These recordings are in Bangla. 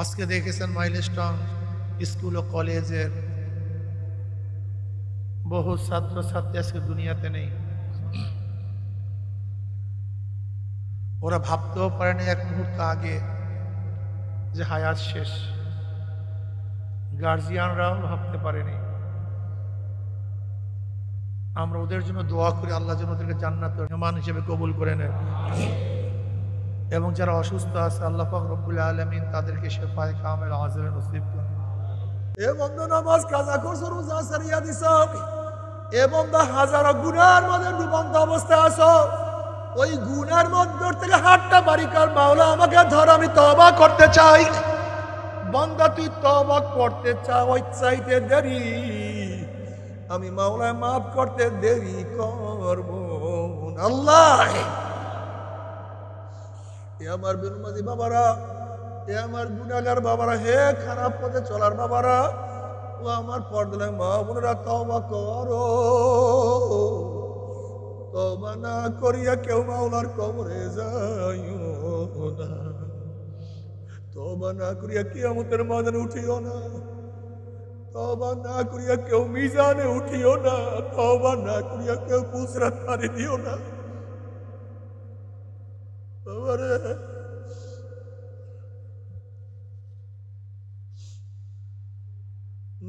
আজকে দেখেছেন মাইলস্টোন স্কুল ও কলেজের বহু ছাত্রছাত্রী আজকে দুনিয়াতে নেই। ওরা ভাবতেও পারেনি এক মুহূর্ত আগে যে হায়াত শেষ। গার্জিয়ানরাও ভাবতে পারেনি। আমরা ওদের জন্য দোয়া করি, আল্লাহ যেন ওদেরকে জান্নাতের মেহমান হিসেবে কবুল করে নেয়, এবং যারা অসুস্থ আছে আল্লাহ পাক রব্বুল আলামিন তাদেরকে শেফায়ে কামেল আজলে নসিব করেন। এ বন্ধু নামাজ কাজা করছো, রোজা সারিয়া দিছ, এ বন্ধু হাজারো গুনার মধ্যে ডুবন্ত অবস্থায় আছো। ওই গুনার মধ্যে থেকে হাতটা বাড়ি কর, মাওলা আমাকে ধর, আমি তওবা করতে চাই। বান্দা তুই তওবা করতে চাও, ওই চাইতে দেরি, আমি মাওলা মাফ করতে দেরি করব আল্লাহ। এ আমার বেনমাজি বাবারা, এ আমার গুনাহগার বাবারা, হে খারাপ পথে চলার বাবারা, ও আমার পর্দায় মা বোনেরা, তওবা করো। তওবা না করিয়া কেউ মাওলার কবরে যাইও না। তওবা না করিয়া কিয়ামতের ময়দানে উঠিও না। তওবা না করিয়া কেউ মিজানে উঠিও না। তওবা না করিয়া কেউ পুসরাত পানি দিও না। বাবারে,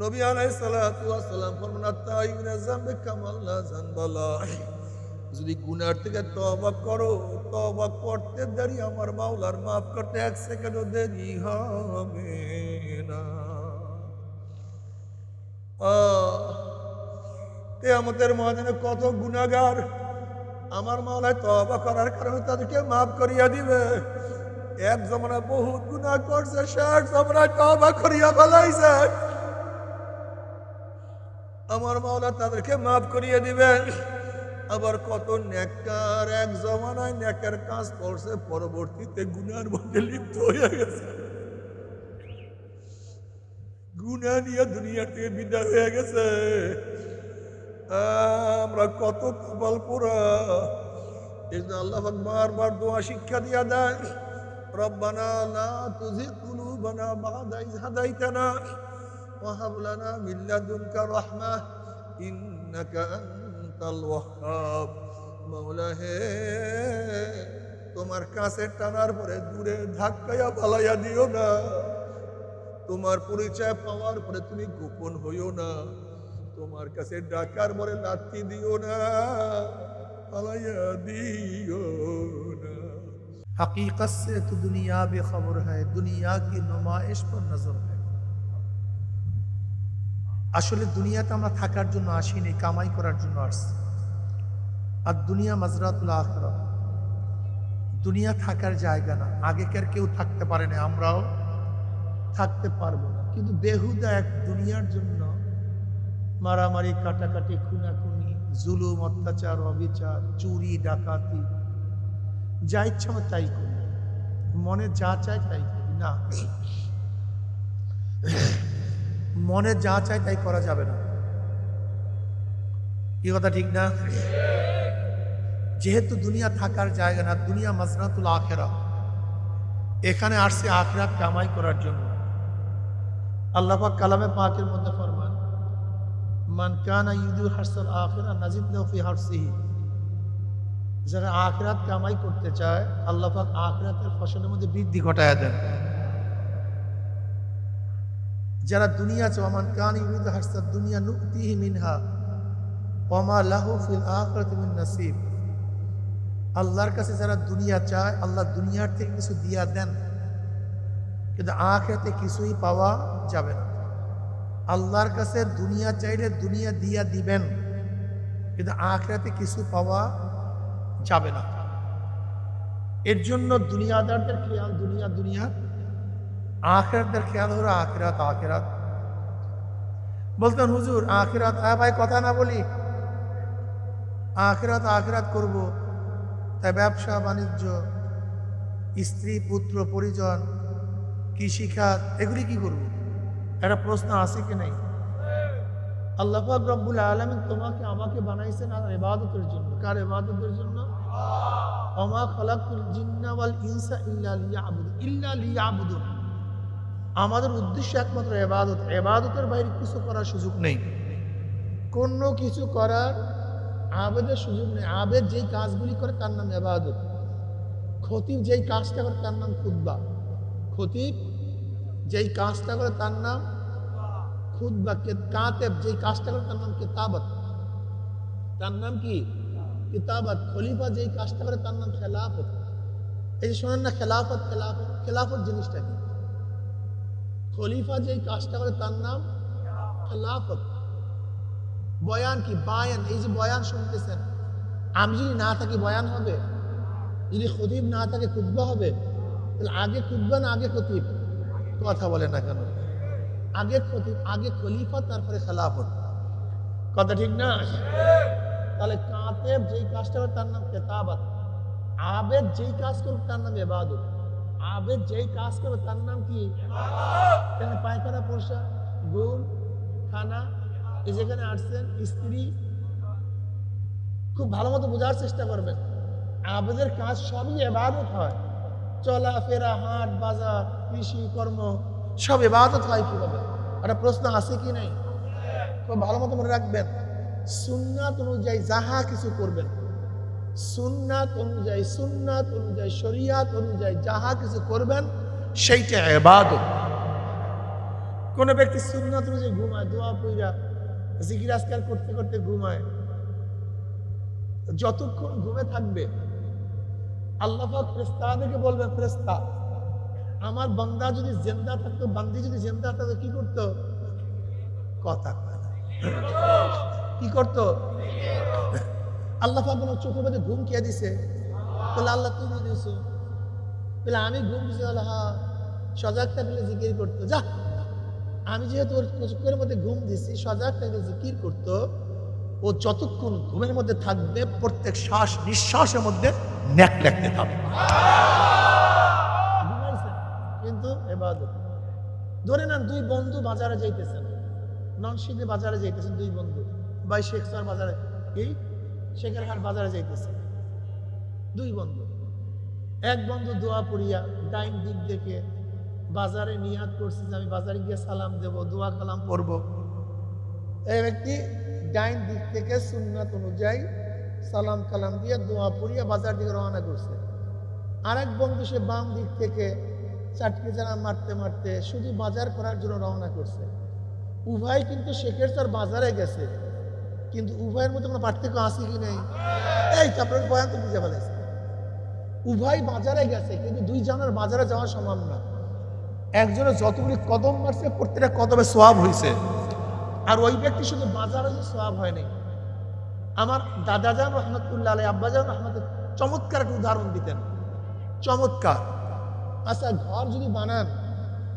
নবী আলাইহিস সালাতু ওয়াস সালাম ফরমান, আত-তাইবুনা যামবে কামাল লা যানবালা। যদি গুনার থেকে তওবা করো, তওবা করতে দেরি, আমার মাওলার মাফ করতে এক সেকেন্ডও দেরি হবে না। কিয়ামতের ময়দানে কত গুনাহগার আমার মাওলায় তওবা করার কারণে তাদেরকে মাফ করিয়া দিবে। এক জমানায় বহুত গুনাহ করছে, শেষ জমানায় তওবা করিয়া ফেলাইছে, আমার মাওলা তাদেরকে মাফ করিয়ে দিবেন। আবার কত নেককার এক জমানায় নেকের কাজ করছে, পরবর্তীতে গুনার মধ্যে লিপ্ত হয়ে গেছে, গুনাহ নিয়ে দুনিয়া থেকে বিদায় হয়ে গেছে। আমরা কত কপাল পোড়া। এই জন্য আল্লাহ বারবার দোয়া শিক্ষা দিয়া দেন, রব্বানা লা তুযিগ কুলুবানা বা'দা ইয হাদাইতানা ওয়াহাব লানা মিন লাদুনকা রাহমাহ ইন্নাকা আনতাল ওয়াহ্হাব। মাওলা হে, তোমার কাছে টানার পরে দূরে ধাক্কায়া পালাইয়া দিও না। তোমার পরিচয় পাওয়ার পরে তুমি গোপন হইও না। তোমার কাছে ডাকার পরে লাথি দিও না, পালাইয়া দিও না। हकीकत से तो दुनिया बेखबर है, दुनिया की नुमाइश पर नजर है। আসলে দুনিয়াতে আমরা থাকার জন্য আসিনি, কামাই করার জন্য আসছি। আর দুনিয়া মাজরাতুল আখিরাহ, দুনিয়া থাকার জায়গা না। আগেকার কেউ থাকতে পারে না, আমরাও থাকতে পারবো না। কিন্তু বেহুদা এক দুনিয়ার জন্য মারামারি, কাটাকাটি, খুনাখুনি, জুলুম, অত্যাচার, অবিচার, চুরি, ডাকাতি, যা ইচ্ছা আমরা তাই করি, মনে যা চায় তাই করি না। মনে যা চায় তাই করা যাবে না। কি কথা ঠিক না? যেহেতু দুনিয়া থাকার জায়গা না, দুনিয়া মাজরাতুল আখিরাহ, এখানে আসছে আখিরাত কামাই করার জন্য। আল্লাহ পাক কালামে পাকের মধ্যে ফরমান, মান কানা ইউরিদু হারসাল আখিরাহ নাজিদ লাহু ফি হারসিহি। যারা আখিরাত কামাই করতে চায়, আল্লাহ পাক আখিরাতের ফসলের মধ্যে বৃদ্ধি ঘটায়া দেন। যারা দুনিয়া চায়, মান কানা ইউরিদু হারসাদ দুনিয়া নুতিহি মিনহা ওয়া মা লাহু ফিল আখিরাতি মিন নাসিব। আল্লাহর কাছে যারা দুনিয়া চায়, আল্লাহ দুনিয়ার থেকে কিছু দিয়া দেন, কিন্তু আখিরাতে কিছুই পাওয়া যাবে না। আল্লাহর কাছে দুনিয়া চাইলে দুনিয়া দিয়া দিবেন, কিন্তু আখিরাতে কিছু পাওয়া যাবে না। এর জন্য দুনিয়াদারদের খেয়াল দুনিয়া দুনিয়া, আখিরাতদের খেয়াল হলো আখিরাত আখিরাত। বলতেন হুজুর আখিরাত, ভাই কথা না বলি, আখিরাত আখিরাত করব, তাই ব্যবসা বাণিজ্য, স্ত্রী পুত্র পরিজন, কৃষিখাত, এগুলি কি করব? একটা প্রশ্ন আছে কি নাই? আল্লাহ পাক রব্বুল আলামিন তোমাকে আমাকে বানাইছেন আর ইবাদতের জন্য। কার ইবাদতের জন্য? ওমা খালাকুল জিন্না ওয়াল ইনসা ইল্লা লিয়াবুদুন। আমাদের উদ্দেশ্য একমাত্র ইবাদত, ইবাদতের বাইরে কিছু করার সুযোগ নেই, কোনো কিছু করার আবেদের সুযোগ নেই। আবেদ যেই কাজগুলি করে তার নাম ইবাদত, খতিব যেই কাজটা করে তার নাম খুতবা, খতিব যেই কাজটা করে তার নাম খুতবা, কাতেব যেই কাজটা করে তার নাম কিতাবত, তার নাম কি কিতাবত, খলিফা যেই কাজটা করে তার নাম খেলাফত। এই যে শোনেন না খেলাফত, খেলাফত, খেলাফত জিনিসটা কি? খলিফা যেই কাজটা করে তার নাম খেলাফত। বয়ান কি? বায়ান। এই যে বয়ান শুনতেছেন, আমি যদি না থাকি বয়ান হবে? যদি খতিব না থাকে খুতবা হবে? তাহলে আগে খুতবা না আগে খতিব? কথা বলে না কেন? আগে খতিব, আগে খলিফা, তারপরে খেলাফত। কথা ঠিক না? তাহলে কাতেব যেই কাজটা করে তার নাম কিতাবত, আবেদ যেই কাজ করবে তার নাম ইবাদত, আবেদ যেই কাজ করবে তার নাম কি? এখানে পায়খানা, পোষা, ঘুম, খানা, এই যেখানে আসছেন, স্ত্রী, খুব ভালো মতো বোঝার চেষ্টা করবেন। আবেদের কাজ সবই ইবাদত হয়। চলাফেরা, হাট বাজার, কৃষি কর্ম সব ইবাদত হয় কিভাবে? একটা প্রশ্ন আছে কি নাই? খুব ভালো মতো মনে রাখবেন, সুন্নাত অনুযায়ী যাহা কিছু করবেন, সুন্নাত অনুযায়ী, সুন্নাত অনুযায়ী, শরিয়াত অনুযায়ী যাহা কিছু করবেন সেইটা ইবাদত। কোন ব্যক্তি সুন্নাত অনুযায়ী ঘুমায়, দোয়া পইরা জিকির আজকার করতে করতে ঘুমায়, যতক্ষণ ঘুমে থাকবে আল্লাহ পাক ফেরেশতাদেরকে বলবেন, ফেরেশতা আমার বান্দা যদি জিন্দা থাকতো, বান্দি যদি জিন্দা থাকতো কি করতো? কথা কয় না। কি করতো? আল্লাহ পাক বলেন চোখের মধ্যে ঘুম কে দিছে? বলে আল্লাহ তুমি দিয়েছো। বলে আমি ঘুম দিছি? আল্লাহ হ্যাঁ। সজাগ থাকলে জিকির করতো। যা, আমি যেহেতু ওর চোখের মধ্যে ঘুম দিছি, সজাগ থাকলে জিকির করতো। ও যতক্ষণ ঘুমের মধ্যে থাকবে প্রত্যেক শ্বাস নিঃশ্বাসের মধ্যে নেক লেখতে থাকবে। কিন্তু ইবাদত। ধরে নেন দুই বন্ধু বাজারে যাইতেছেন, ননশিদে বাজারে যাইতেছেন, দুই বন্ধু, ভাই শেখসার বাজারে, এই শেখেরহাট বাজারে যাইতেছেন দুই বন্ধু। এক বন্ধু দোয়া পড়িয়া ডাইন দিক দেখে বাজারে নিয়াত করছে যে আমি বাজারে গিয়ে সালাম দেব, দোয়া কালাম পড়বো। এই ব্যক্তি ডাইন দিক থেকে সুন্নাত অনুযায়ী সালাম কালাম দিয়ে দোয়া পড়িয়া বাজার দিকে রওনা করছে। আরেক বন্ধু সে বাম দিক থেকে চাটকে জানা মারতে মারতে শুধু বাজার করার জন্য রওনা করছে। উভয় কিন্তু শেখেরচর বাজারে গেছে, কিন্তু উভয়ের মধ্যে কোনো পার্থক্য আছে কি নেই? এই তো আপনার বয়ান তো বুঝে ফেলেছে। উভয় বাজারে গেছে, কিন্তু দুই জনের বাজারে যাওয়া সমান না। একজনের যতগুলি কদম মারছে প্রত্যেকটা কদমে সোয়াব হয়েছে, আর ওই ব্যক্তি শুধু বাজারে যে সোয়াব হয়নি। আমার দাদাজান রহমতুল্লাহ আলাই, আব্বাজান রহমত চমৎকার একটা উদাহরণ দিতেন, চমৎকার। আচ্ছা, ঘর যদি বানান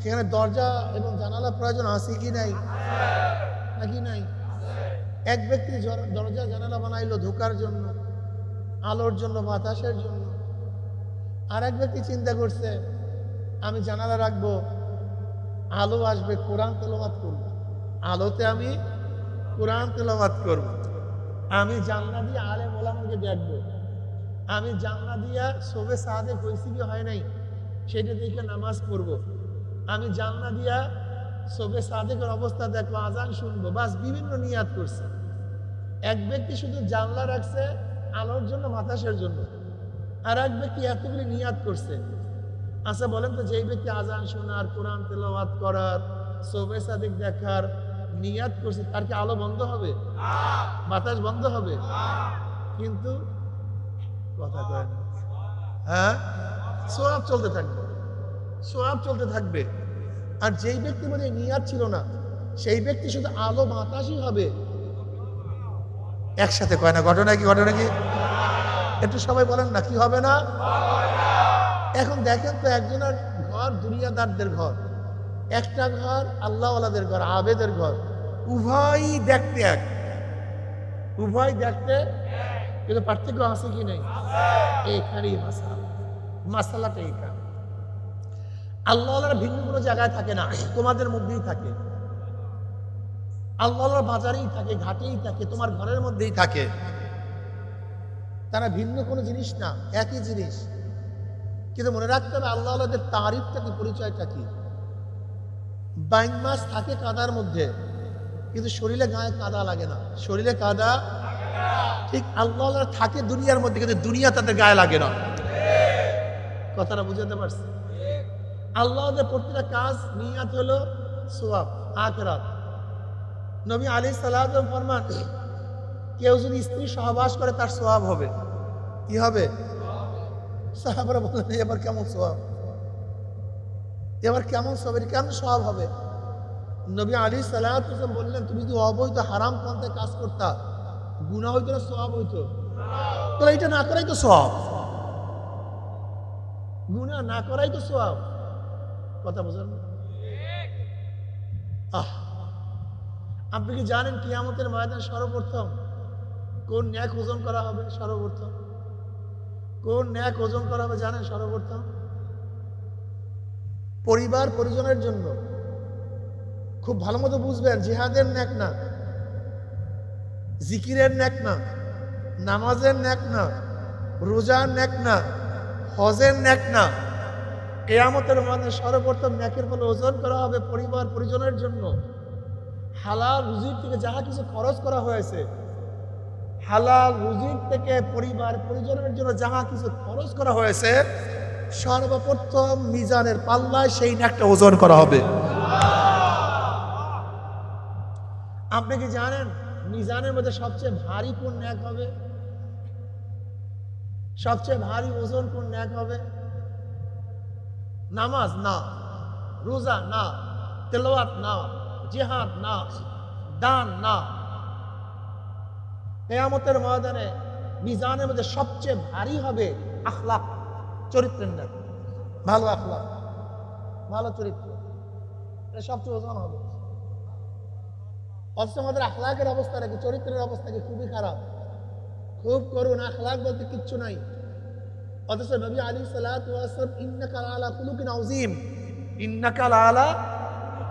সেখানে দরজা এবং জানালা প্রয়োজন আছে কি নাই? নাকি নাই? এক ব্যক্তি দরজা জানালা বানাইলো ঢোকার জন্য, আলোর জন্য, বাতাসের জন্য। আর এক ব্যক্তি চিন্তা করছে আমি জানালা রাখবো, আলো আসবে, কোরআন তেলাওয়াত করবো, আলোতে আমি কোরআন তেলাওয়াত করব। আমি জানলা দিয়ে আলেম ওলামাকে দেখবো, আমি জানলা দিয়া শোবে সাদেক হয়েছি কি হয় নাই সেটা দেখে নামাজ পড়বো, আমি জানলা দিয়া শোবে সাদেকের অবস্থা দেখবো, আজান শুনবো। বাস বিভিন্ন নিয়াত করছে। এক ব্যক্তি শুধু জানলা রাখছে আলোর জন্য, বাতাসের জন্য। আর এক ব্যক্তি এতগুলি নিয়াত করছে। আচ্ছা বলেন তো, যেই ব্যক্তি আজান শোনার, কোরআন তেলাওয়াত করার, শোবে সাদেক দেখার নিয়াত করছে, তার কি আলো বন্ধ হবে? বাতাস বন্ধ হবে? কিন্তু কথা কয় না। হ্যাঁ, সোয়াব চলতে থাকবে, সোয়াব চলতে থাকবে। আর যেই ব্যক্তির মধ্যে নিয়াত ছিল না, সেই ব্যক্তি শুধু আলো বাতাসই হবে। একসাথে কয় না। ঘটনা কি? ঘটনা কি? একটু সবাই বলেন না, কি হবে না? এখন দেখেন তো, একজনের ঘর দুনিয়াদারদের ঘর, একটা ঘর আল্লাহওয়ালাদের ঘর, আবেদের ঘর। উভয় দেখতে এক, উভয় দেখতে, কিন্তু পার্থক্য আছে কি নেই? এইখানেই মাসালা, মাসালাটা এইখানে। আল্লাহওয়ালারা ভিন্ন কোনো জায়গায় থাকে না, তোমাদের মধ্যেই থাকে। আল্লাহওয়ালারা বাজারেই থাকে, ঘাটেই থাকে, তোমার ঘরের মধ্যেই থাকে। তারা ভিন্ন কোনো জিনিস না, একই জিনিস। কিন্তু মনে রাখতে হবে আল্লাহওয়ালাদের তারিফটা কি, পরিচয়টা কি। বাইং মাছ থাকে কাদার মধ্যে, কিন্তু শরীরে গায়ে কাদা লাগে না। শরীরে কাদা ঠিক আল্লাহ থাকে দুনিয়ার মধ্যে, কিন্তু দুনিয়া তাদের গায়ে লাগে না। কথাটা বুঝাতে পারছি? আল্লাহদের প্রতিটা কাজ নিয়াত হলো সওয়াব, আখিরাত। নবী আলাইহিস সালাম ফরমান, কেউ যদি স্ত্রী সহবাস করে তার সওয়াব হবে। কি হবে? সাহাবারা বললেন, এবার কেমন সওয়াব, এবার কেমন সওয়াব, কেমন সওয়াব হবে? নবী আলাইহিস সালাম বললেন, তুমি যদি অবৈধ হারাম পন্থায় কাজ করতা, গুনাহ হইতো না সওয়াব হইতো? তাহলে এটা না করাই তো সওয়াব, গুনাহ না করাই তো সওয়াব। কথা বুঝেন? আপনি কি জানেন কিয়ামতের ময়দানে সর্বপ্রথম কোন ন্যাক ওজন করা হবে? সর্বপ্রথম কোন ন্যাক ওজন করা হবে জানেন? সর্বপ্রথম পরিবার পরিজনের জন্য। খুব ভালো মতো বুঝবেন, জিহাদের ন্যাক না, জিকিরের ন্যাক না, নামাজের ন্যাক না, রোজার ন্যাক না, হজের ন্যাক না। কিয়ামতের ময়দানে সর্বপ্রথম ন্যাকের ফলে ওজন করা হবে পরিবার পরিজনের জন্য। হালাল রুজির থেকে যাহা কিছু খরচ করা হয়েছে, হালাল রুজির থেকে পরিবার পরিজনের জন্য যাহা কিছু খরচ করা হয়েছে, সর্বপ্রথম মিজানের পাল্লায় সেই ন্যাকটা ওজন করা হবে। আপনি কি জানেন মিজানের মধ্যে সবচেয়ে ভারী কোন ন্যাক হবে? সবচেয়ে ভারী ওজন কোন ন্যাক হবে? নামাজ না, রোজা না, তেলাওয়াত না, জিহাদ না, দান না। কিয়ামতের ময়দানে মিজানের মধ্যে সবচেয়ে ভারী হবে আখলাক, চরিত্রের ন্যাক। ভালো আখলাক, ভালো চরিত্র, এটা সবচেয়ে ওজন হবে। অথচ আমাদের আখলাকের অবস্থা নাকি, চরিত্রের অবস্থা কি খুবই খারাপ, খুব করুন। আখলাক বলতে কিচ্ছু নাই। অথচ নবী আলাইহিস সালাতু ওয়াস সালাম, ইন্নাকা আলা খুলুকিন আযীম, ইন্নাকা আলা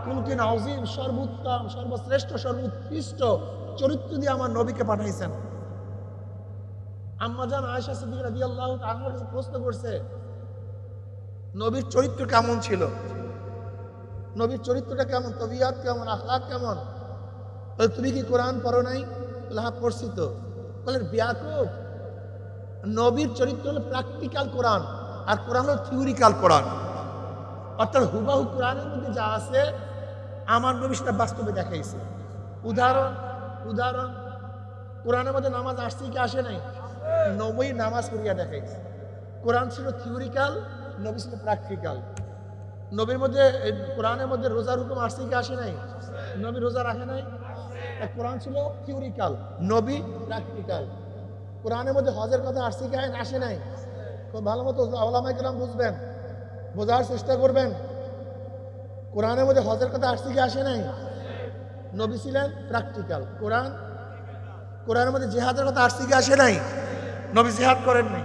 খুলুকিন আযীম, সর্বোত্তম, সর্বশ্রেষ্ঠ, সর্বোৎকৃষ্ট চরিত্র দিয়ে আমার নবীকে পাঠাইছেন। আম্মা জান আয়েশা সিদ্দিকা রাদিয়াল্লাহু তাআলা কাছে প্রশ্ন করছে, নবীর চরিত্র কেমন ছিল? নবীর চরিত্রটা কেমন, তবিয়ত কেমন, আখলাক কেমন? তুমি কি কোরআন পড়ো নাই? হ্যাঁ পড়ছি তো। বলেন বিয়াকুব, নবীর চরিত্র হলো প্র্যাকটিক্যাল কোরআন, আর কোরআন হলো থিওরিক্যাল কোরআন। অর্থাৎ হুবাহু কোরআনের মধ্যে যা আছে আমার নবী সেটা বাস্তবে দেখাইছে। উদাহরণ কোরআনের মধ্যে নামাজ আসছে কি আসে নাই? নবী নামাজ পড়িয়া দেখাইছে। কোরআন ছিল থিওরিক্যাল, নবী ছিল প্র্যাকটিক্যাল। নবীর মধ্যে, কোরআনের মধ্যে রোজার হুকুম আসছে কি আসে নাই? নবী রোজা রাখে নাই। কোরআন ছিল থিওরিক্যাল, নবী প্র্যাকটিক্যাল। কোরআনের মধ্যে হজের কথা আসছে কি আসে নাই? খুব ভালো মতো ওলামায়ে কেরাম বুঝবেন, বোঝার চেষ্টা করবেন। কোরআনের মধ্যে হজের কথা আসছে কি আসে নাই? নবী ছিলেন প্র্যাকটিক্যাল। কোরআনের মধ্যে জিহাদের কথা আসছে কি আসে নাই? নবী জিহাদ করেন নাই।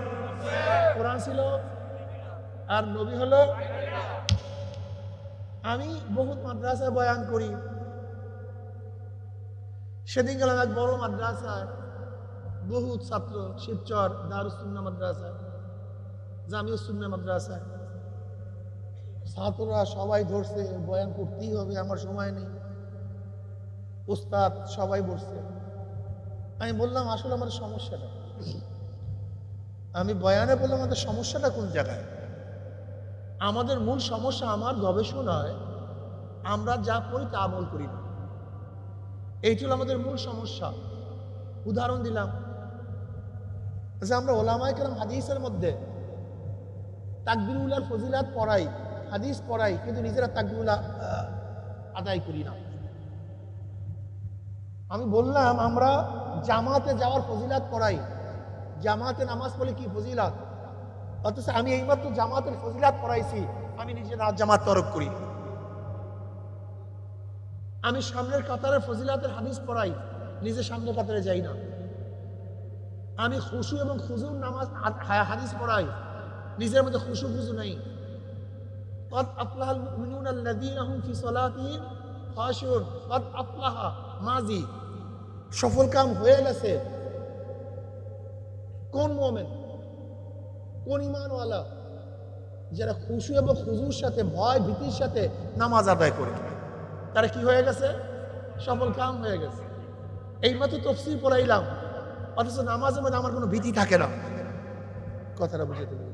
কোরআন ছিল, আর নবী হলো। আমি বহুত মাদ্রাসায় বয়ান করি। সেদিন গেলাম এক বড় মাদ্রাসায়, বহুত ছাত্র, শিবচর দারুস সুন্নাহ মাদ্রাসায়, জামিউস সুন্নাহ মাদ্রাসায়। ছাত্ররা সবাই ধরছে বয়ান করতেই হবে, আমার সময় নেই। উস্তাদ সবাই বসছে। আমি বললাম, আসলে আমাদের সমস্যাটা, আমি বয়ানে বললাম আমাদের সমস্যাটা কোন জায়গায়? আমাদের মূল সমস্যা, আমার গবেষণায় আমরা যা পড়ি তা আমল করি না। এইটা হলো আমাদের মূল সমস্যা। উদাহরণ দিলাম যে আমরা ওলামায়ে কেরাম হাদিসের মধ্যে তাকবীরুল্লাহর ফজিলাত পড়াই, হাদিস পড়াই, কিন্তু নিজেরা তাকবীরুল্লাহ আদায় করি না। আমি বললাম আমরা জামাতে যাওয়ার ফজিলাত পড়াই, জামাতে নামাজ পড়লে কি ফজিলাত, অথচ আমি এইমাত্র জামাতের ফজিলাত পড়াইছি, আমি নিজে রাত জামাত তরক করি। আমি সামনের কাতারের ফজিলাতের হাদিস পড়াই, নিজে সামনের কাতারে যাই না। আমি খুশু এবং খুজুর নামাজ হাদিস পড়াই, নিজের মধ্যে খুশু খুজু নাই। قد أفلح المؤمنون الذين هم في صلاتهم خاشعون। قد أفلح মাজি, সফল কাম হয়ে গেছে। কোন মুমিন, কোন ঈমানওয়ালা যারা খুশু এবং খুজুর সাথে, ভয় ভীতির সাথে নামাজ আদায় করে? তারা কি হয়ে গেছে? সফল কাম হয়ে গেছে। এইমাত্র তাফসীর পড়াইলাম, অথচ নামাজের মধ্যে আমার কোনো ভীতি থাকে না। কথাটা বুঝাতে পারি?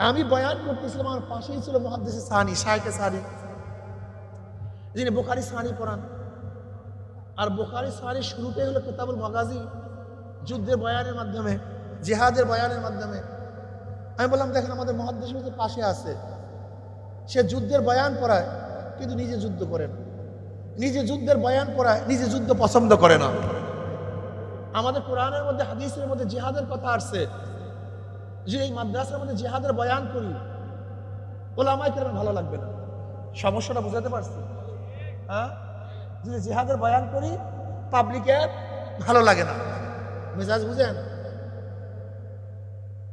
আমি বয়ান করতেছিলাম, আমার পাশেই ছিল মুহাদ্দিস সানি, শাইখে সানি, যিনি বুখারী সানি পড়ান। আর বুখারী সানি শুরুতেই হলো কিতাবুল মাগাজি, যুদ্ধের বয়ানের মাধ্যমে, জিহাদের বয়ানের মাধ্যমে। আমি বললাম দেখেন আমাদের মুহাদ্দিস পাশে আছে, সে যুদ্ধের বয়ান পড়ায় কিন্তু নিজে যুদ্ধ করে না, নিজে যুদ্ধের বয়ান পড়ায়, নিজে যুদ্ধ পছন্দ করে না। আমাদের কোরআনের মধ্যে হাদিসের মধ্যে জিহাদের কথা আসছে, যে এই মাদ্রাসার মধ্যে জিহাদের বয়ান করি, ওলামায়ে কেরাম ভালো লাগবে না। সমস্যাটা বুঝাতে পারছি? হ্যাঁ, যদি জিহাদের বয়ান করি পাবলিকের ভালো লাগে না, মেজাজ বুঝেন?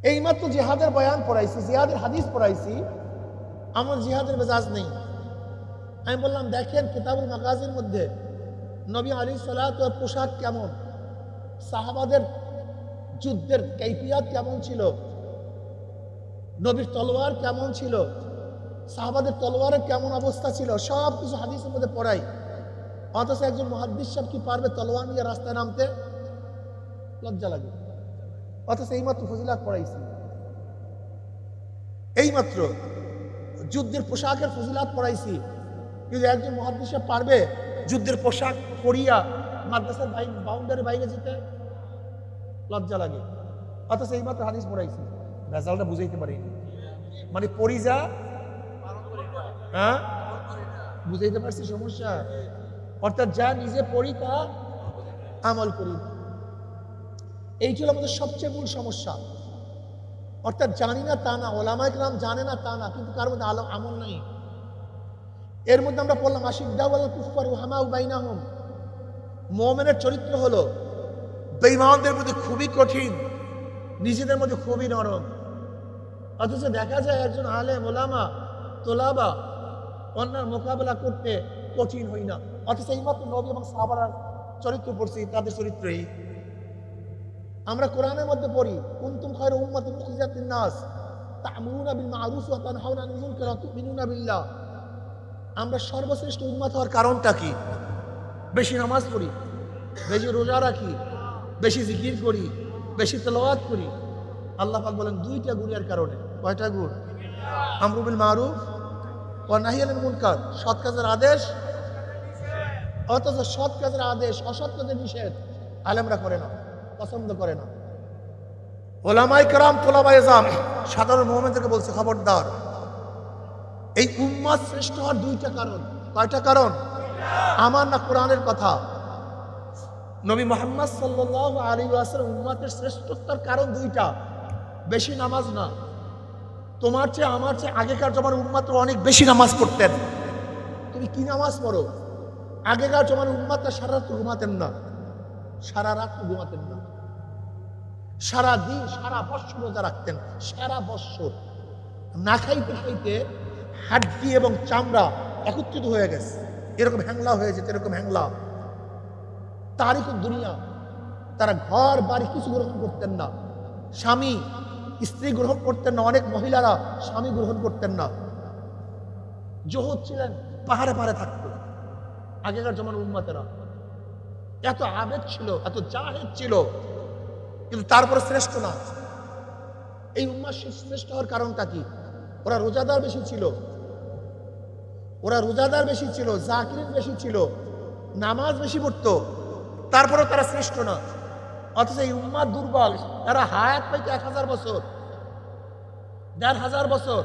এইমাত্র জিহাদের বয়ান পড়াইছি, জিহাদের হাদিস পড়াইছি, আমার জিহাদের মেজাজ নেই। আমি বললাম দেখেন কিতাবুল মাগাজির মধ্যে নবী আলাইহিস সালাতু ওয়াস পোশাক কেমন, সাহাবাদের যুদ্ধের কাইফিয়াত কেমন ছিল, নবীর তলোয়ার কেমন ছিল, সাহাবাদের তলোয়ারের কেমন অবস্থা ছিল, সব কিছু হাদিসের মধ্যে পড়াই। অথচ একজন মুহাদ্দিস সাহেব কি পারবে তলোয়ার নিয়ে রাস্তায় নামতে? লজ্জা লাগে। অথচ এইমাত্র ফজিলাত পড়াইছি, এইমাত্র যুদ্ধের পোশাকের ফজিলাত পড়াইছি, কিন্তু একজন মুহাদ্দিস সাহেব পারবে যুদ্ধের পোশাক পরিয়া মাদ্রাসার বাউন্ডারি বাইরে যেতে? লজ্জা লাগে। অথচ এইমাত্র হাদিস পড়াইছি, রেজাল্টটা বুঝাইতে পারিনি। মানে পড়ি যা, হ্যাঁ বুঝাইতে পারছি সমস্যা। অর্থাৎ যা নিজে পড়ি তা আমল করি, এই ছিল আমাদের সবচেয়ে মূল সমস্যা। অর্থাৎ জানি না তা না, ওলামায়ে কেরাম জানে না তা না, কিন্তু কার মধ্যে আমল নাই। এর মধ্যে আমরা পড়লাম আশিদ্দাউ আলাল কুফফার রুহামাউ বাইনাহুম, মুমিনের চরিত্র হলো বেঈমানদের মধ্যে খুবই কঠিন, নিজেদের মধ্যে খুবই নরম। অথচ দেখা যায় একজন আলেম ওলামা তোলাবা অন্যার মোকাবেলা করতে কঠিন হই না। অথচ এইমাত্র নবী এবং সাহাবার চরিত্র পড়ছি, তাদের চরিত্রই আমরা কোরআনের মধ্যে পড়ি, কুনতুম খায়রা উম্মাতিন উখরিজাত লিন-নাস তা'মুরুনা বিল মা'রুফ ওয়া তানহাউনা আনিল মুনকার ওয়া তু'মিনুনা বিল্লাহ। আমরা সর্বশ্রেষ্ঠ উম্মত হওয়ার কারণটা কি? বেশি নামাজ পড়ি, বেশি রোজা রাখি, বেশি জিকির করি, বেশি তেলাওয়াত করি। আল্লাহ পাক বলেন দুইটা গুণের কারণে। কয়টা গুণ? আমরু বিল মারুফ ওয়া নাহি আনিল মুনকার, সৎ কাজের আদেশ। অথচ সৎ কাজের আদেশ, অসৎ কাজের নিষেধ আলেমরা করে না, পছন্দ করে না। ওলামায়ে কেরাম, তোলাবায়ে ইলম, সাধারণ মুমিনদেরকে বলছে খবরদার, এই উম্মাত শ্রেষ্ঠ হওয়ার দুইটা কারণ। কয়টা কারণ? আমার না কোরআনের কথা, নবী মুহাম্মদ সাল্লাল্লাহু আলাইহি ওয়াসাল্লাম উম্মতের শ্রেষ্ঠতার কারণ দুইটা। বেশি নামাজ না, তোমার চেয়ে আমার চেয়ে আগেকার জমানার উম্মত অনেক বেশি নামাজ পড়তেন। তুমি কি নামাজ পড়ো? আগেকার জমানার উম্মতরা সারা রাত ঘুমাতেন না, সারা রাত ঘুমাতেন না, সারা দিন সারা বৎসর রোজা রাখতেন, সারা বৎসর না খাইতে খাইতে হাড্ডি এবং চামড়া একত্রিত হয়ে গেছে, এরকম হ্যাংলা হয়ে যেত, এরকম হ্যাংলা। তারিখ দুনিয়া, তারা ঘর বাড়ি কিছু গ্রহণ করতেন না, স্বামী স্ত্রী গ্রহণ করতেন না, অনেক মহিলারা স্বামী গ্রহণ করতেন না, জহুদ ছিলেন, পাহাড়ে পাহাড়ে থাকতো। আগেকার জমানার উম্মতেরা এত আবেদ ছিল, এত জাহেদ ছিল, কিন্তু তারপরে শ্রেষ্ঠ না। এই উম্মাহ শ্রেষ্ঠ হওয়ার কারণটা কি? ওরা রোজাদার বেশি ছিল, ওরা রোজাদার বেশি ছিল, জাকির বেশি ছিল, নামাজ বেশি পড়তো, তারপরে তারা শ্রেষ্ঠ না। অথচ এই উম্মাহ দুর্বল, তারা হায়াত পাইতো 1000 বছর, 1500 বছর,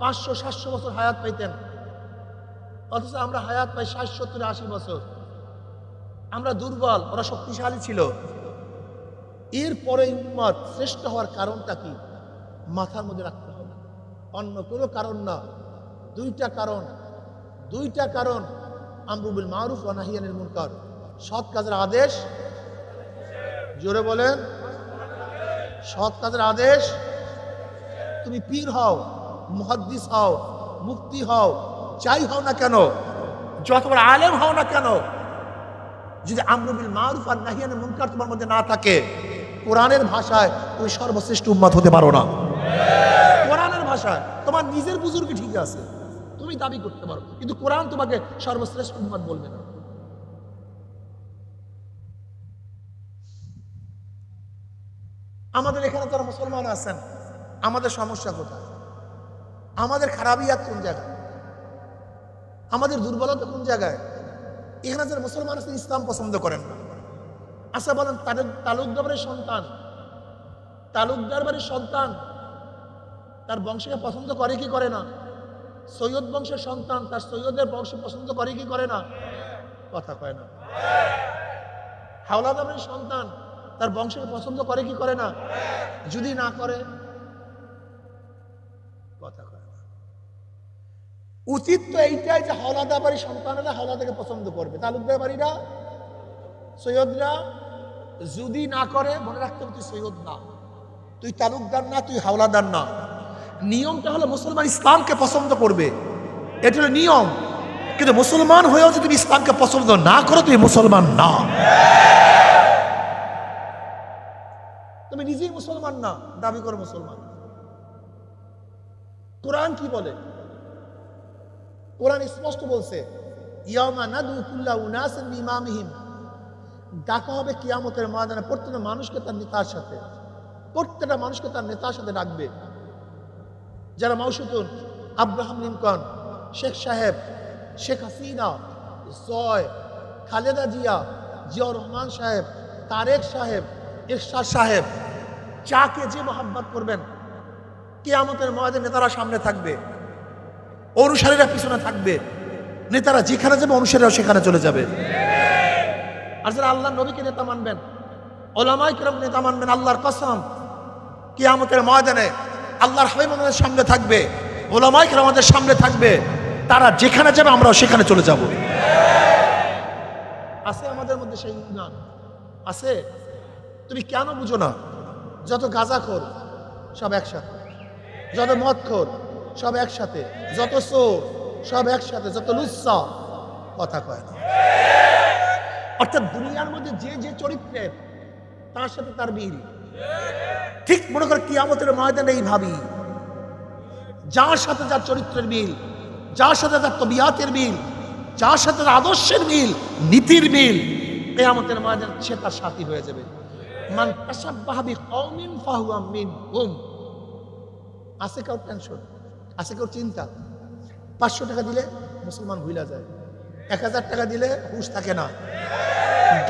500-700 বছর হায়াত পাইতেন। অথচ আমরা হায়াত পাই 60-70-80 বছর। আমরা দুর্বল, ওরা শক্তিশালী ছিল। এরপরে উম্মত শ্রেষ্ঠ হওয়ার কারণটা কি? মাথার মধ্যে রাখতে হবে, অন্য কোনো কারণ না। দুইটা কারণ, দুইটা কারণ। আমরু বিল মারুফ ওয়া নাহি আনিল মুনকার, সৎ কাজের আদেশ। জোরে বলেন, সৎ কাজের আদেশ। তুমি পীর হও, মুহাদ্দিস হও, মুফতি হও, যাই হও না কেন, যত বড় আলেম হও না কেন, যদি আমরু বিল মারুফ আর নাহি আনিল মুনকার তোমার মধ্যে না থাকে, কোরআনের ভাষায় তুমি সর্বশ্রেষ্ঠ উম্মত হতে পারো না। কোরআনের ভাষায় তোমার নিজের বুজুর্গ ঠিক আছে, তুমি তুমি দাবি করতে পারো, কিন্তু কোরআন তোমাকে সর্বশ্রেষ্ঠ উম্মত বলবে না। আমাদের এখানে যারা মুসলমান আছেন, আমাদের সমস্যা কোথায়? আমাদের খারাপিয়াত কোন জায়গায়? আমাদের দুর্বলতা কোন জায়গায়? এখানে যারা মুসলমান আছেন ইসলাম পছন্দ করেন না। আচ্ছা বলেন, তালুকদার বাড়ির সন্তান, তালুকদার বাড়ির সন্তান তার বংশকে পছন্দ করে কি করে না? সৈয়দ বংশের সন্তান তার সৈয়দের বংশ পছন্দ করে কি করে না? কথা কয় না। হাওলাদার বাড়ির সন্তান তার বংশকে পছন্দ করে কি করে না? যদি না করে, কথা কয় না। উচিত তো এইটাই যে হাওলাদার বাড়ির সন্তানেরা হাওলাদাকে পছন্দ করবে, তালুকদার বাড়িরা, সৈয়দরা যদি না করে, মনে রাখতে হবে তুই সৈয়দ না, তুই তালুকদার না, তুই হাওলাদার না। নিয়মটা হলো মুসলমান ইসলামকে পছন্দ করবে, এটা হলো নিয়ম। কিন্তু মুসলমান হয়েও যদি তুমি ইসলামকে পছন্দ না করো, তুই মুসলমান না, তুমি নিজেই মুসলমান না, দাবি করো মুসলমান। কোরআন কি বলে? কোরআন স্পষ্ট বলছে, ইয়াউমা নাদউ কুল্লা উনাসিন বিইমামিহিম, ডাকা হবে কিয়ামতের ময়দানে প্রত্যেকটা মানুষকে তার নেতার সাথে, প্রত্যেকটা মানুষকে তার নেতার সাথে ডাকবে। যারা মাউসুতুন, আব্রাহাম লিঙ্কন, শেখ সাহেব, শেখ হাসিনা, জয়, খালেদা জিয়া, জিয়াউর রহমান সাহেব, তারেক সাহেব, ইরশাদ সাহেব, যাকে যে মোহাব্বত করবেন, কিয়ামতের ময়দানে নেতারা সামনে থাকবে, অনুসারীরা পিছনে থাকবে। নেতারা যেখানে যাবে অনুসারীরা সেখানে চলে যাবে। আর যারা আল্লাহ নবীকে নেতা মানবেন, ওলামায়ে কেরাম নেতা মানবেন, আল্লাহর কসম কিয়ামতের ময়দানে আল্লাহর হাবিব আমাদের সামনে থাকবে, ওলামায়ে কেরাম আমাদের সামনে থাকবে। তারা যেখানে যাবে আমরাও সেখানে চলে যাব। আছে আমাদের মধ্যে সেই ঈমান আছে? তুমি কেন বুঝো না? যত গাঁজাখোর সব একসাথে, যত মদখোর সব একসাথে, যত চোর সব একসাথে, যত লুচ্চা, কথা কয় না। অর্থাৎ দুনিয়ার মধ্যে যে যে চরিত্রের, তার সাথে তার মিল। ঠিক মনে করে কিয়ামতের ময়দানে এই ভাবি, যার সাথে যার চরিত্রের মিল, যার সাথে তার তবিয়াতের মিল, যার সাথে তার আদর্শের মিল, নীতির মিল, কিয়ামতের ময়দানে সে তার সাথী হয়ে যাবে। মান তাশাব্বাহা বিকওমিন ফাহুয়া মিনহুম। আছে কেউ টেনশন, আছে কেউ চিন্তা? 500 টাকা দিলে মুসলমান ভুলা যায়, 1000 টাকা দিলে হুঁশ থাকে না,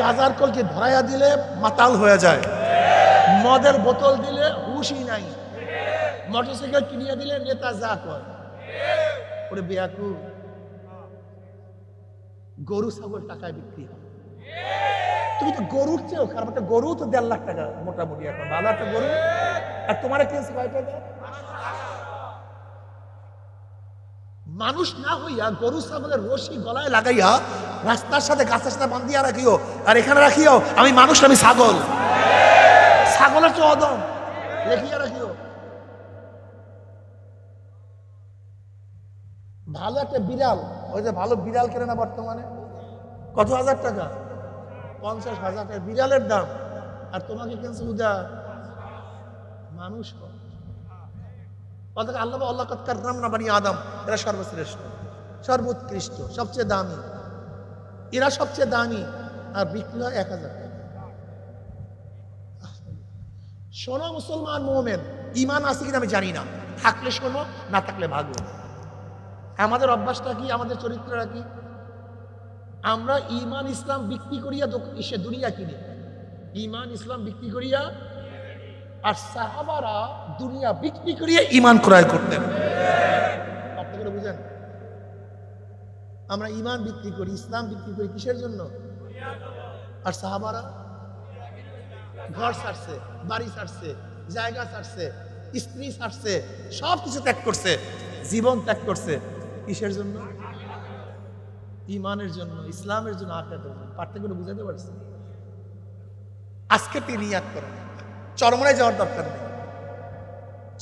গাজার কলকে ধরাইয়া দিলে মাতাল হয়ে যায়, মদের বোতল দিলে হুঁশই নাই, মোটরসাইকেল কিনিয়ে দিলে নেতা যা কয়। ওরে বেয়াকু, গরু ছাগল টাকায় বিক্রি হয়। তুমি তো গরুর চেয়েও খারাপ, একটা গরু তো 1.5 লাখ টাকা মোটামুটি এখন, ভালো একটা গরু। আর তোমার কিনছে কয় টাকা? মানুষ না হইয়া গরু ছাগলের রশি গলায় লাগাইয়া রাস্তার সাথে গাছের সাথে বান্ধিয়া রাখিও, আর এখানে রাখিও আমি মানুষ, আমি ছাগল, ছাগলের চেয়ে অদম লেখিয়া রাখিও। ভালো একটা বিড়াল, ওই যে ভালো বিড়াল কেনে না বর্তমানে কত হাজার টাকা, 50,000 টাকা বিড়ালের দাম, আর তোমাকে কিনছে উদা মানুষ। আল্লাহ আল্লাহ কাররাম না বানি আদম, এরা সর্বশ্রেষ্ঠ, সর্বোৎকৃষ্ট, সবচেয়ে দামি, এরা সবচেয়ে দামি, আর বিক্রি হয় 1000 টাকা। শোনো মুসলমান মুমিন, ঈমান আছে কিনা আমি জানি না, থাকলে শোনো, না থাকলে ভাগো। আমাদের অভ্যাসটা কি, আমাদের চরিত্রটা কি? আমরা ঈমান ইসলাম বিক্রি করিয়া সে দুনিয়া কিনি, ঈমান ইসলাম বিক্রি করিয়া, আর সাহাবারা দুনিয়া বিক্রি করিয়া ঈমান ক্রয় করতেন। আপনারা বুঝেন? আমরা ঈমান বিক্রি করি, ইসলাম বিক্রি করি কিসের জন্য? আর সাহাবারা ঘর ছাড়ছে, বাড়ি ছাড়ছে, জায়গা ছাড়ছে, স্ত্রী ছাড়ছে, সব কিছু ত্যাগ করছে, জীবন ত্যাগ করছে কিসের জন্য? ঈমানের জন্য, ইসলামের জন্য, আখিরাতের জন্য। পার্থক্য বুঝাতে পারছি? আজকে তিনি নিয়াত করেন, চরমনায় যাওয়ার দরকার নেই,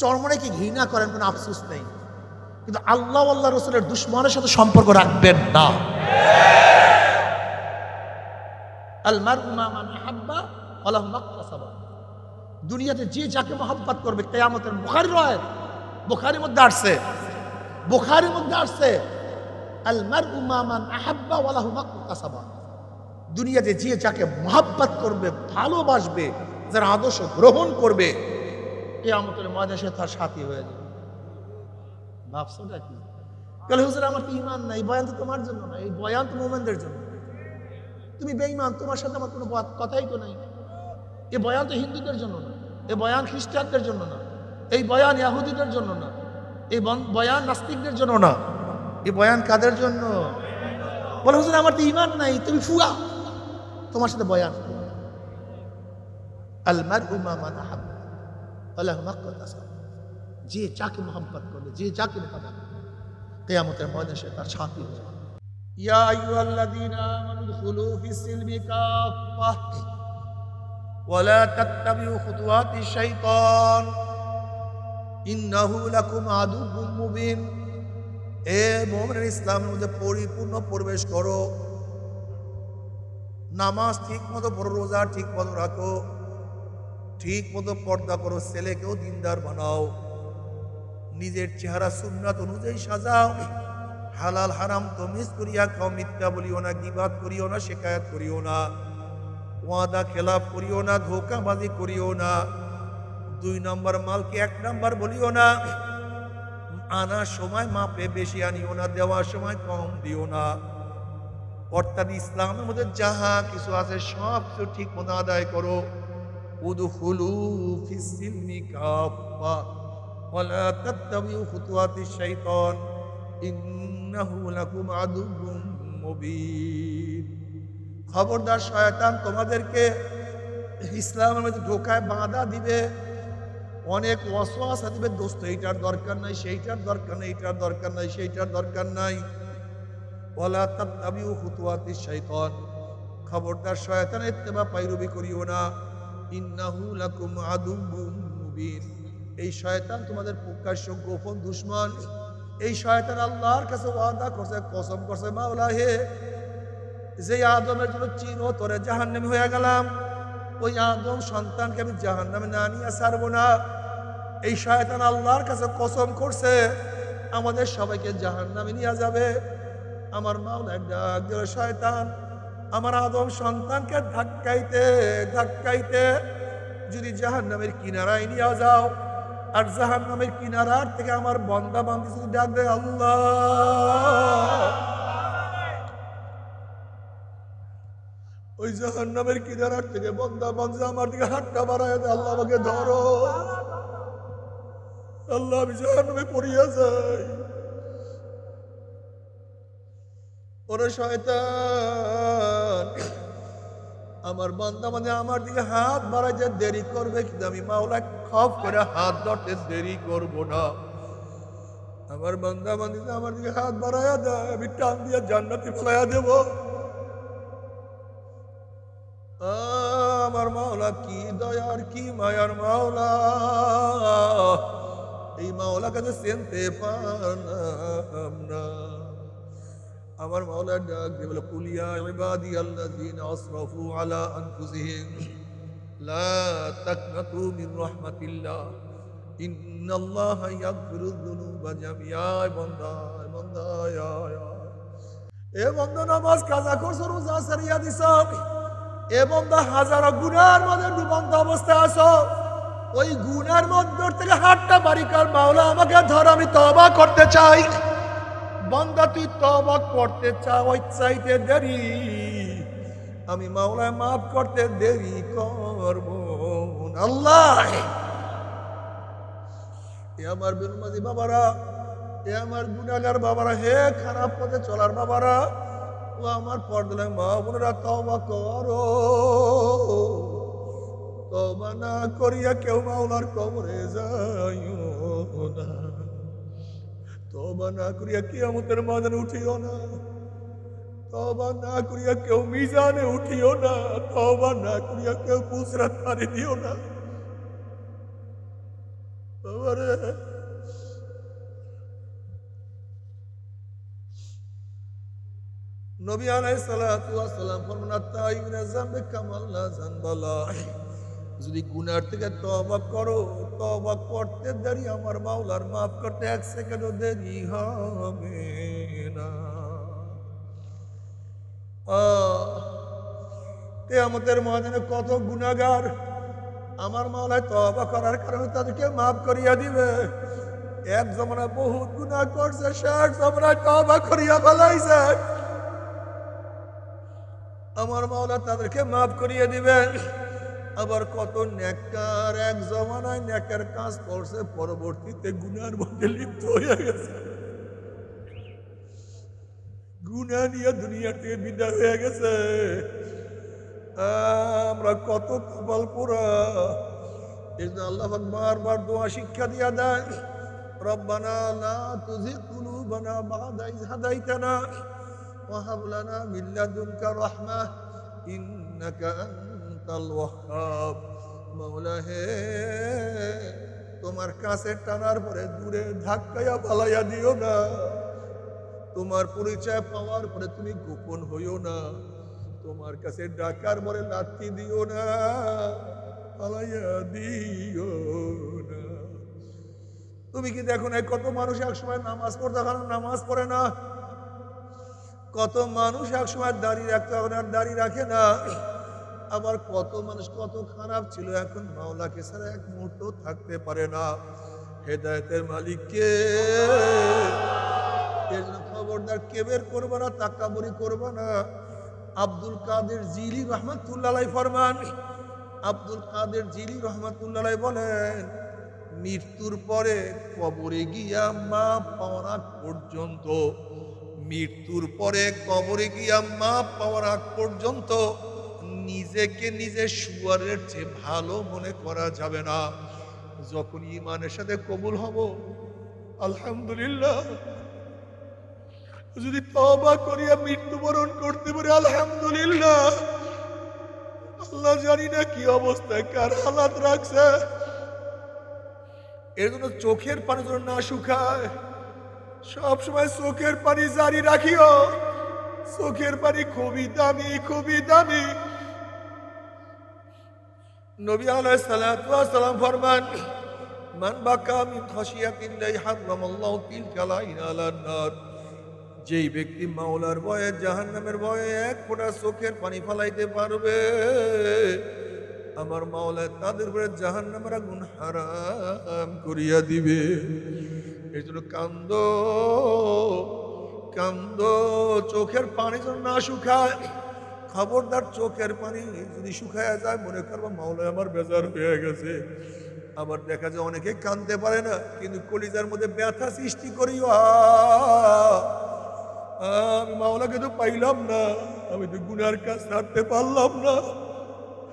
চরমনায় কি ঘৃণা করেন, কোনো আফসোস নেই, কিন্তু আল্লাহ আল্লাহ রাসূলের দুশমনের সাথে সম্পর্ক রাখবেন না। আল মারউ মা মান আহাব্বা ওয়া লাহু মাকতাসাবা। দুনিয়াতে যে যাকে মহব্বত করবে, কিয়ামতের বুখারীর রায়, বুখারীর মধ্যে আসছে, বুখারীর মধ্যে আসছে আল মারউ মা মান আহাব্বা ওয়া লাহু মা কাসাবা। দুনিয়াতে যে যাকে মহব্বত করবে, ভালোবাসবে, যার আদর্শ গ্রহণ করবে, কিয়ামতের ময়দানে সে তার সাথী হয়ে যাবে। ভাবছোটা কি? বলে হুজুর আমার তো ঈমান নাই, বয়ান তো তোমার জন্য না, এই বয়ান তো মুমিনদের জন্য। তুমি বেঈমান, তোমার সাথে আমার কোনো কথাই তো নাই। এই বয়ান তো হিন্দুদের জন্য না, এই বয়ান খ্রিস্টানদের জন্য না, এই বয়ান ইহুদিদের জন্য না, এই বয়ান নাস্তিকদের জন্য না, এই বয়ান কাদের জন্য? বলে হুজুর আমার তো ঈমান নাই, তুমি ফুয়া, তোমার সাথে বয়ান। আল মারউ মা মান আহাব্বা ওয়া লাহু মা কাসাবা। যে যাকে মহব্বত করবে, যে যাকে নেতা, কিয়ামতের ময়দানে সে তার সাথী হয়ে যাবে। ইয়া আইয়ুহাল্লাযীনা আমানু দুখুলু ফিস-সিলমি কাফফাহ ওয়া লা তাত্তাবিউ খুতুওয়াতিশ শাইতান ইন্নাহু লাকুম আদুউম মুবিন। এ মুমিন, ইসলামের মধ্যে পরিপূর্ণ প্রবেশ করো, নামাজ ঠিক মতো পড়ো, রোজা ঠিক মতো রাখো, ঠিক মতো পর্দা করো, ছেলেকেও দিনদার বানাও, নিজের চেহারা সুন্নাত অনুযায়ী সাজাও, হালাল হারাম তমিজ করিয়া খাও, মিথ্যা বলিও না, গীবাত করিও না, শিকায়াত করিও না, ওয়াদা খেলাফ করিও না, ধোঁকাবাজি করিও না, 2 নম্বর মালকে 1 নম্বর বলিও না, আনার সময় মাপে বেশি আনিও না, দেওয়ার সময় কম দিও না। অর্থাৎ ইসলামের মধ্যে যাহা কিছু আছে সব কিছু ঠিক মতো আদায় করো। উদখুলু ফিস-সিলমি কাফফা ওয়া লা তাত্তাবিউ খুতুওয়াতিশ শাইতান ইন্নাহু লাকুম আদুউম মুবিন। খবরদার, শয়তান তোমাদেরকে ইসলামের মধ্যে ঢোকায় বাধা দিবে, অনেক ওয়াসওয়াসা দিবে, দোস্ত এইটার দরকার নাই, সেইটার দরকার নাই, এইটার দরকার নাই, সেইটার দরকার নাই। ওয়ালা তাত্তাবিউ খুতুওয়াতিশ শাইতান, খবরদার শয়তানের ইত্তেবা পায়রবি করিও না। ইন্নাহু লাকুম আদুউম মুবিন, এই শয়তান তোমাদের প্রকাশ্য গোপন দুশমন। এই শয়তান আল্লাহর কাছে ওয়াদা করছে, কসম করছে, মাওলা হে, যে আদমের জন্য চিরতরে জাহান্নামী হয়ে গেলাম, ওই আদম সন্তানকে আমি জাহান্নামে না নিয়ে ছাড়বো না। এই শয়তান আল্লাহর কাছে কসম করছে আমাদের সবাইকে জাহান্নামে নিয়ে যাবে। আমার মাওলা ডাক দিল, শয়তান আমার আদম সন্তানকে ধাক্কাইতে ধাক্কাইতে যদি জাহান্নামের কিনারায় নিয়ে যাও, আর জাহান্নামের কিনারার থেকে আমার বান্দা বান্দি যদি ডাক দেয় আল্লাহ, ওই জাহান্নামের কিনারার থেকে বান্দা বান্দি আমার দিকে হাতটা বাড়ায় দেয়, আল্লাহ আমাকে ধরো, আল্লাহ আমি জাহান্নামে পড়িয়া যাই। ওরে শয়তান, আমার বান্দা মানে আমার দিকে হাত বাড়াইতে দেরি করবে, কিন্তু আমি মাওলা খপ করে হাত ধরতে দেরি করব না। আমার বান্দা মানে আমার দিকে হাত বাড়াইয়া দেয়, আমি টান দিয়ে জান্নাতে ফেলাইয়া দেব। আমার মাওলা কি দয়ার, কি মায়ার মাওলা, এই মাওলা কাছে চিনতে পারলাম না। আমার মাওলা ডাক দিয়ে বলে, কুল ইয়া ইবাদিয়াল্লাযীনা আসরাফু আলা আনফুসিহিম লা তাকনাতু মির রাহমাতিল্লাহ ইন্নাল্লাহা ইয়াগফিরুয যুনুবা জামিআ। বান্দা বান্দা, এ বান্দা নামাজ কাজা করছো, রোজা ছাড়িয়া দিছো, এ বান্দা হাজারো গুনার মধ্যে ডুবন্ত অবস্থায় আছো, ওই গুনার মধ্যে থেকে হাতটা বাড়ি কর, মাওলা আমাকে ধর, আমি তওবা করতে চাই। বান্দা তুই তওবা করতে চাও, ওই চাইতে দেরি, আমি মাওলা মাফ করতে দেরি করব না। আল্লাহ, এ আমার বেনমাজি বাবারা, এ আমার গুনাহগার বাবারা, হে খারাপ পথে চলার বাবারা, ও আমার পর্দার মা বোনেরা, তওবা করো। তওবা না করিয়া কেউ মাওলার কবরে যাইও না, তওবা না করিয়া কিয়ামতের ময়দানে উঠিও না, তওবা না করিয়া কেউ মিজানে উঠিও না, তওবা না করিয়া কেউ পুসরাত পারি দিও না। বাবারে, নবী আলাইহিস সালাতু ওয়াস সালাম ফরমান, আত-তাইবুনা যামবে কামাল লা যানবালা। যদি গুনার থেকে তওবা করো, তওবা করতে দেরি আমার মাওলার মাফ করতে 1 সেকেন্ডও দেরি হবে না। কিয়ামতের ময়দানে কত গুনাহগার আমার মাওলায় তওবা করার কারণে তাদেরকে মাফ করিয়া দিবে। এক জমানায় বহুত গুনাহ করছে, শেষ জমানায় তওবা করিয়া ফেলাইছে, আমার মাওলা তাদেরকে মাফ করিয়ে দিবেন। আবার কত নেককার এক জমানায় নেকের কাজ করছে, পরবর্তীতে গুনার মধ্যে লিপ্ত হয়ে গেছে, গুনাহ নিয়ে দুনিয়া থেকে বিদায় হয়ে গেছে। আমরা কত কপাল পোড়া। এই জন্য আল্লাহ পাক বারবার দোয়া শিক্ষা দিয়া দেন, রব্বানা লা তুযিগ কুলুবানা বা'দা ইয হাদাইতানা ওয়া হাব লানা মিন লাদুনকা রাহমাহ ইন্নাকা আনতাল ওয়াহ্হাব। মাওলা হে, তোমার কাছে টানার পরে দূরে ধাক্কায়া পালাইয়া দিও না, তোমার পরিচয় পাওয়ার পরে তুমি গোপন হইও না, তোমার কাছে ডাকার পরে লাথি দিও না, পালাইয়া দিও না। তুমি কি দেখো না কত মানুষ একসময় নামাজ পড়তে এখন নামাজ পড়ে না, কত মানুষ একসময় দাঁড়িয়ে রাখতে এখন আর দাঁড়িয়ে রাখে না, আবার কত মানুষ কত খারাপ ছিল এখন মাওলাকে ছাড়া এক মুহূর্ত থাকতে পারে না। হেদায়েতের মালিককে, এর জন্য খবরদার কেবের করবে না, তাকাবুরি করবে না। আব্দুল কাদের জিলি রহমাতুল্লাহ আলাইহি ফরমান, আব্দুল কাদের জিলি রহমাতুল্লাহ আলাইহি বলেন, মৃত্যুর পরে কবরে গিয়া মাপ পাওয়ার আগ পর্যন্ত, মৃত্যুর পরে কবরে গিয়া মাপ পাওয়ার আগ পর্যন্ত নিজেকে নিজে শুয়ারের চেয়ে ভালো মনে করা যাবে না। যখন ঈমানের সাথে কবুল হব, আলহামদুলিল্লাহ, যদি তওবা করিয়া মৃত্যুবরণ করতে পারি, আলহামদুলিল্লাহ। আল্লাহ জানি না কি অবস্থায় কার হালাত রাখছে, এর জন্য চোখের পানি যেন না শুকায়, সবসময় চোখের পানি জারি রাখিও। চোখের পানি খুবই দামি, খুবই দামি। নবী আলাইহিস সালাতু ওয়াস সালাম ফরমান, মান বাকা মিন খাশিয়াতিল্লাহি হারামাল্লাহু তিলকা লাইন আলান নার। যেই ব্যক্তি মাওলার ভয়ে, জাহান্নামের ভয়ে এক ফোঁটা চোখের পানি ফলাইতে পারবে, আমার মাওলা তাদের উপরে জাহান্নামের আগুন হারাম করিয়া দিবে। এই জন্য কান্দো, কান্দো, চোখের পানি যেন না শুকায়। খবরদার চোখের পানি যদি শুকায় যায়, মনে করবো মাওলা আমার বেজার হয়ে গেছে। আবার দেখা যায় অনেকে কাঁদতে পারে না, কিন্তু কলিজার মধ্যে ব্যথা সৃষ্টি করিও, আমি মাওলাকে তো পাইলাম না, আমি তো গুনার কাজ ছাড়তে পারলাম না,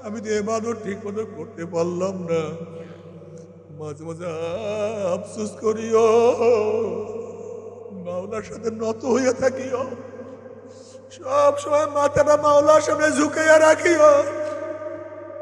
আমি তো ইবাদত ঠিক মতো করতে পারলাম না। মাঝে মাঝে আফসোস করিও, মাওলার সাথে নত হইয়া থাকিও, সব সময় মাথাটা মাওলার সামনে ঝুঁকাইয়া রাখিও।